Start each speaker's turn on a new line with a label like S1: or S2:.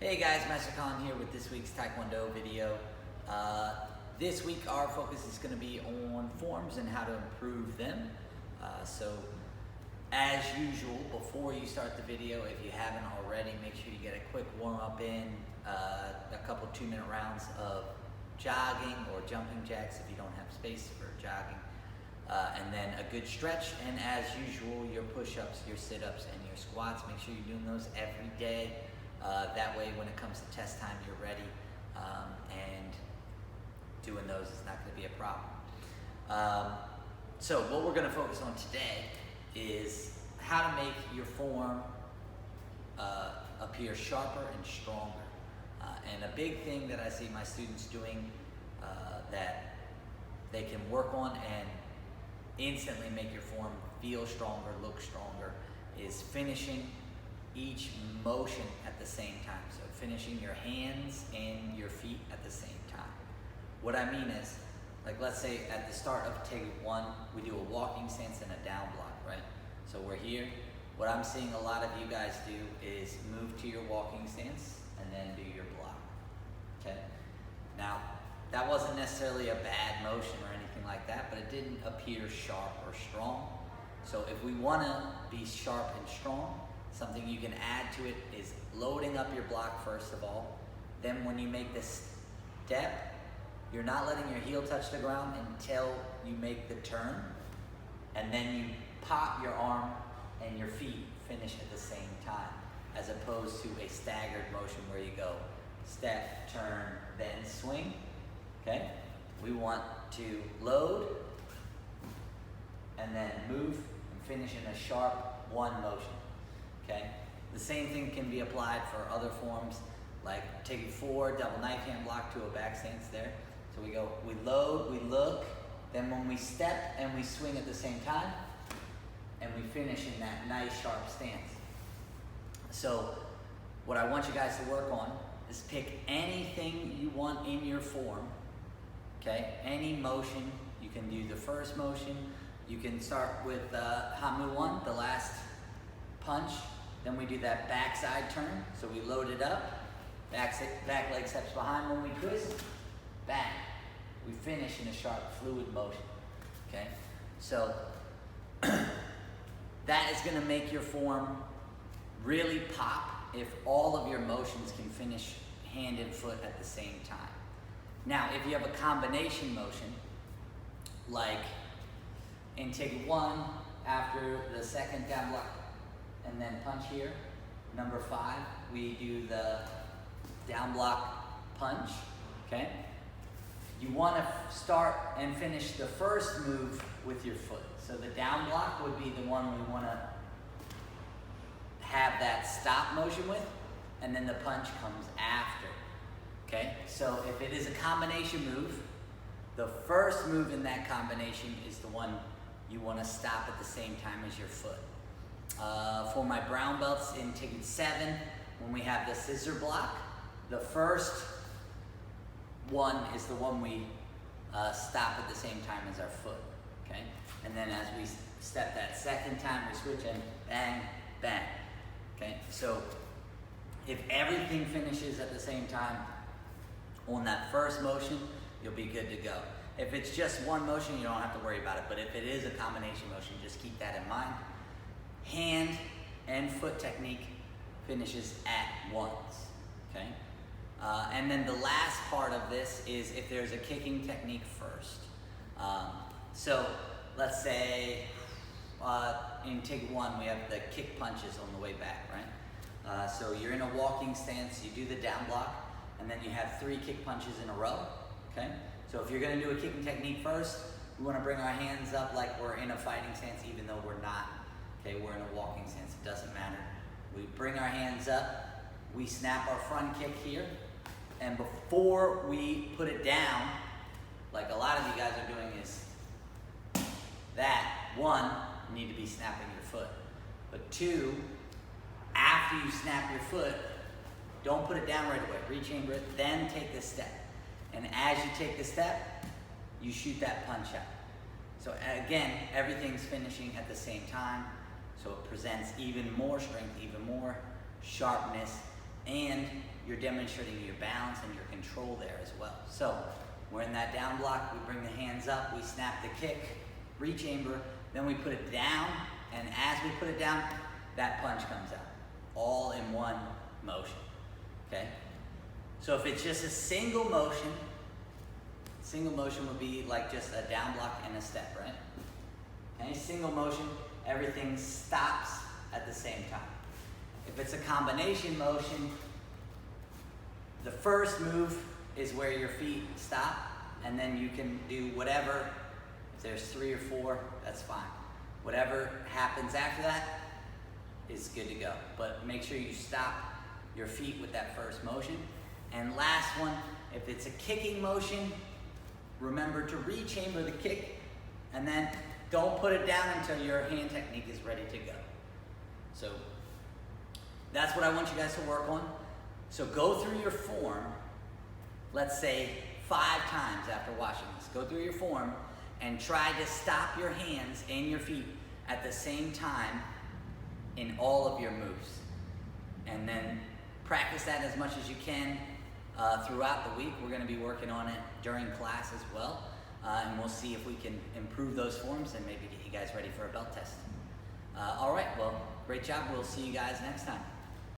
S1: Hey guys, Master Khan here with this week's Taekwondo video. This week our focus is going to be on forms and how to improve them. So as usual, before you start the video, if you haven't already, make sure you get a quick warm-up in, a couple 2-minute rounds of jogging or jumping jacks if you don't have space for jogging. And then a good stretch, and as usual, your push-ups, your sit-ups, and your squats. Make sure you're doing those every day. That way, when it comes to test time, you're ready, and doing those is not going to be a problem. So what we're going to focus on today is how to make your form appear sharper and stronger. And a big thing that I see my students doing that they can work on and instantly make your form feel stronger, look stronger, is finishing each motion at the same time. So finishing your hands and your feet at the same time. What I mean is, like let's say at the start of take one, we do a walking stance and a down block, right? So we're here. What I'm seeing a lot of you guys do is move to your walking stance and then do your block, okay? Now, that wasn't necessarily a bad motion or anything like that, but it didn't appear sharp or strong. So if we wanna be sharp and strong, something you can add to it is loading up your block first of all. Then when you make this step, you're not letting your heel touch the ground until you make the turn. And then you pop your arm and your feet finish at the same time, as opposed to a staggered motion where you go step, turn, then swing, okay? We want to load and then move and finish in a sharp one motion. Okay. The same thing can be applied for other forms, like taking 4, double knife hand block to a back stance there. So we go, we load, we look, then when we step and we swing at the same time, and we finish in that nice sharp stance. So what I want you guys to work on is pick anything you want in your form, okay? Any motion. You can do the first motion. You can start with Hamu 1, the last punch. Then we do that backside turn. So we load it up, back leg steps behind when we twist, bang. We finish in a sharp, fluid motion, okay? So that is gonna make your form really pop if all of your motions can finish hand and foot at the same time. Now, if you have a combination motion, like in take 1, after the second down block, and then punch here, number 5, we do the down block punch, okay? You wanna start and finish the first move with your foot. So the down block would be the one we wanna have that stop motion with, and then the punch comes after, okay? So if it is a combination move, the first move in that combination is the one you wanna stop at the same time as your foot. For my brown belts in ticket 7, when we have the scissor block, the first one is the one we stop at the same time as our foot, okay? And then as we step that second time, we switch and bang, bang, okay? So if everything finishes at the same time on that first motion, you'll be good to go. If it's just one motion, you don't have to worry about it, but if it is a combination motion, just keep that in mind. Hand and foot technique finishes at once, okay? And then the last part of this is if there's a kicking technique first. So let's say in take 1, we have the kick punches on the way back, right? So you're in a walking stance, you do the down block, and then you have 3 kick punches in a row, okay? So if you're gonna do a kicking technique first, we wanna bring our hands up like we're in a fighting stance, even though we're not. Okay, we're in a walking stance, it doesn't matter. We bring our hands up, we snap our front kick here, and before we put it down, like a lot of you guys are doing is that, 1, you need to be snapping your foot. But 2, after you snap your foot, don't put it down right away, rechamber it, then take the step. And as you take the step, you shoot that punch out. So again, everything's finishing at the same time. So it presents even more strength, even more sharpness, and you're demonstrating your balance and your control there as well. So we're in that down block, we bring the hands up, we snap the kick, rechamber, then we put it down, and as we put it down, that punch comes out, all in one motion, okay? So if it's just a single motion would be like just a down block and a step, right? Okay, single motion, everything stops at the same time. If it's a combination motion, the first move is where your feet stop, and then you can do whatever. If there's 3 or 4, that's fine. Whatever happens after that is good to go. But make sure you stop your feet with that first motion. And last one, if it's a kicking motion, remember to rechamber the kick, and then don't put it down until your hand technique is ready to go. So that's what I want you guys to work on. So go through your form, let's say 5 times after watching this. Go through your form and try to stop your hands and your feet at the same time in all of your moves. And then practice that as much as you can throughout the week. We're going to be working on it during class as well. And we'll see if we can improve those forms and maybe get you guys ready for a belt test. All right, well, great job. We'll see you guys next time.